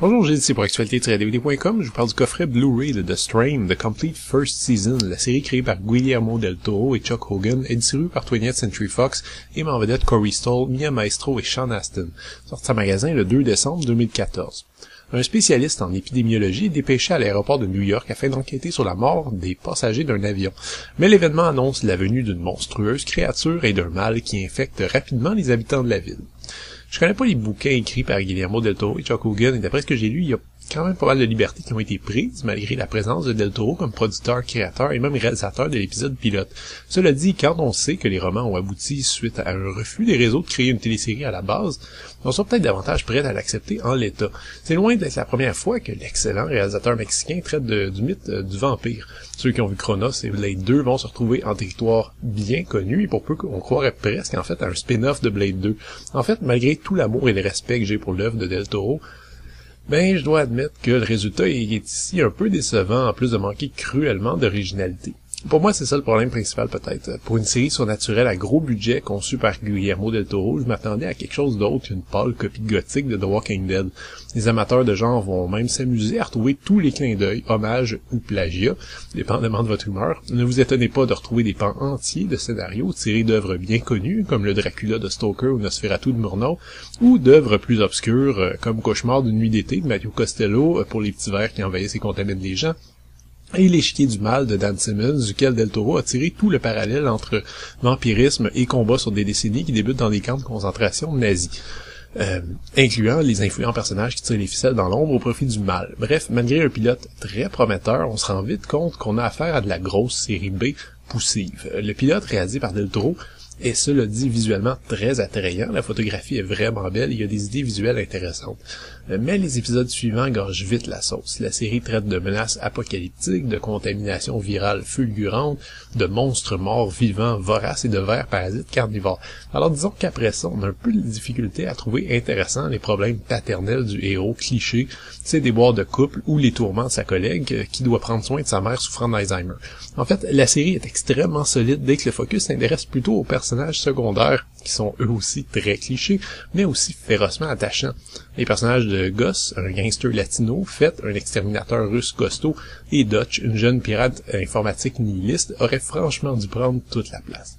Bonjour, Gilles, ici pour actualité-dvd.com. Je vous parle du coffret Blu-ray de The Strain, The Complete First Season, la série créée par Guillermo del Toro et Chuck Hogan et distribuée par 20th Century Fox et met en vedette Corey Stoll, Mia Maestro et Sean Astin. Sorti en magasin le 2 décembre 2014. Un spécialiste en épidémiologie est dépêché à l'aéroport de New York afin d'enquêter sur la mort des passagers d'un avion. Mais l'événement annonce la venue d'une monstrueuse créature et d'un mal qui infecte rapidement les habitants de la ville. Je connais pas les bouquins écrits par Guillermo del Toro et Chuck Hogan, et d'après ce que j'ai lu, il y a quand même pas mal de libertés qui ont été prises, malgré la présence de del Toro comme producteur, créateur et même réalisateur de l'épisode pilote. Cela dit, quand on sait que les romans ont abouti suite à un refus des réseaux de créer une télésérie à la base, on soit peut-être davantage prêts à l'accepter en l'état. C'est loin d'être la première fois que l'excellent réalisateur mexicain traite du mythe du vampire. Ceux qui ont vu Cronos et Blade 2 vont se retrouver en territoire bien connu, et pour peu qu'on croirait presque en fait à un spin-off de Blade 2. En fait, malgré tout l'amour et le respect que j'ai pour l'œuvre de del Toro, je dois admettre que le résultat est ici un peu décevant, en plus de manquer cruellement d'originalité. Pour moi, c'est ça le problème principal peut-être. Pour une série surnaturelle à gros budget conçue par Guillermo del Toro, je m'attendais à quelque chose d'autre qu'une pâle copie gothique de The Walking Dead. Les amateurs de genre vont même s'amuser à retrouver tous les clins d'œil, hommages ou plagiats, dépendamment de votre humeur. Ne vous étonnez pas de retrouver des pans entiers de scénarios tirés d'œuvres bien connues, comme le Dracula de Stoker ou Nosferatu de Murnau, ou d'œuvres plus obscures, comme Cauchemar d'une nuit d'été de Mario Costello, pour les petits vers qui envahissent et contaminent les gens, et L'échiquier du mal de Dan Simmons, duquel del Toro a tiré tout le parallèle entre vampirisme et combat sur des décennies qui débutent dans des camps de concentration nazis, incluant les influents personnages qui tirent les ficelles dans l'ombre au profit du mal. Bref, malgré un pilote très prometteur, on se rend vite compte qu'on a affaire à de la grosse série B poussive. Le pilote réalisé par del Toro est, cela dit, visuellement très attrayant, la photographie est vraiment belle, il y a des idées visuelles intéressantes. Mais les épisodes suivants gorgent vite la sauce. La série traite de menaces apocalyptiques, de contamination virale fulgurante, de monstres morts vivants, voraces et de vers parasites carnivores. Alors disons qu'après ça, on a un peu de difficulté à trouver intéressant les problèmes paternels du héros cliché, ses déboires de couple ou les tourments de sa collègue qui doit prendre soin de sa mère souffrant d'Alzheimer. En fait, la série est extrêmement solide dès que le focus s'intéresse plutôt aux personnages secondaires, qui sont eux aussi très clichés, mais aussi férocement attachants. Les personnages de Gus, un gangster latino, Fett, un exterminateur russe costaud, et Dutch, une jeune pirate informatique nihiliste, auraient franchement dû prendre toute la place.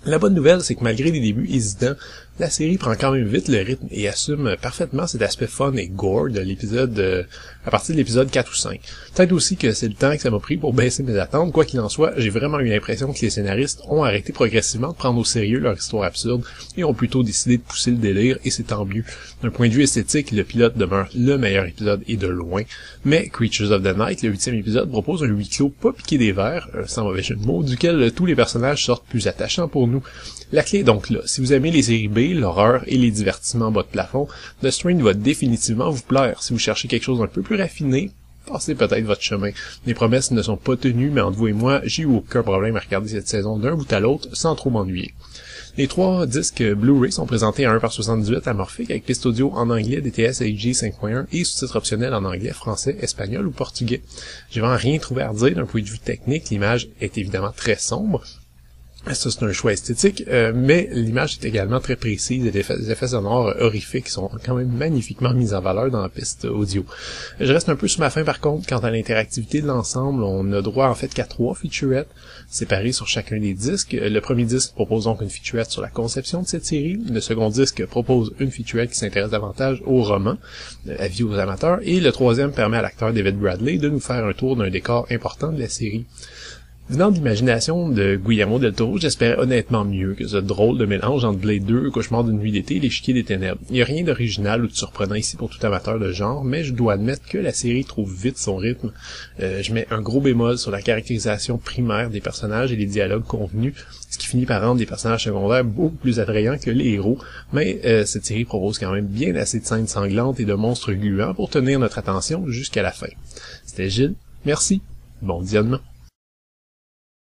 La bonne nouvelle, c'est que malgré des débuts hésitants, la série prend quand même vite le rythme et assume parfaitement cet aspect fun et gore de l'épisode à partir de l'épisode 4 ou 5. Peut-être aussi que c'est le temps que ça m'a pris pour baisser mes attentes. Quoi qu'il en soit, j'ai vraiment eu l'impression que les scénaristes ont arrêté progressivement de prendre au sérieux leur histoire absurde et ont plutôt décidé de pousser le délire, et c'est tant mieux. D'un point de vue esthétique, le pilote demeure le meilleur épisode et de loin, mais Creatures of the Night, le 8e épisode, propose un huis clos pas piqué des vers, sans mauvais jeu de mots, duquel tous les personnages sortent plus attachants pour nous. La clé est donc là. Si vous aimez les séries B, l'horreur et les divertissements bas de plafond, The Strain va définitivement vous plaire. Si vous cherchez quelque chose d'un peu plus raffiné, passez peut-être votre chemin. Les promesses ne sont pas tenues, mais entre vous et moi, j'ai eu aucun problème à regarder cette saison d'un bout à l'autre sans trop m'ennuyer. Les 3 disques Blu-ray sont présentés à 1/78 amorphique avec piste audio en anglais, DTS HD 5.1 et sous-titres optionnels en anglais, français, espagnol ou portugais. J'ai vraiment rien trouvé à redire d'un point de vue technique. L'image est évidemment très sombre. Ça, c'est un choix esthétique, mais l'image est également très précise et les effets sonores horrifiques sont quand même magnifiquement mis en valeur dans la piste audio. Je reste un peu sur ma faim par contre quant à l'interactivité de l'ensemble. On a droit en fait qu'à 3 featurettes séparées sur chacun des disques. Le premier disque propose donc une featurette sur la conception de cette série. Le second disque propose une featurette qui s'intéresse davantage au roman, avis aux amateurs, et le troisième permet à l'acteur David Bradley de nous faire un tour d'un décor important de la série. Venant de l'imagination de Guillermo del Toro, j'espérais honnêtement mieux que ce drôle de mélange entre Blade 2, Cauchemar d'une nuit d'été et L'échiquier des ténèbres. Il n'y a rien d'original ou de surprenant ici pour tout amateur de genre, mais je dois admettre que la série trouve vite son rythme. Je mets un gros bémol sur la caractérisation primaire des personnages et les dialogues convenus, ce qui finit par rendre les personnages secondaires beaucoup plus attrayants que les héros, mais cette série propose quand même bien assez de scènes sanglantes et de monstres gluants pour tenir notre attention jusqu'à la fin. C'était Gilles, merci, bon visionnement.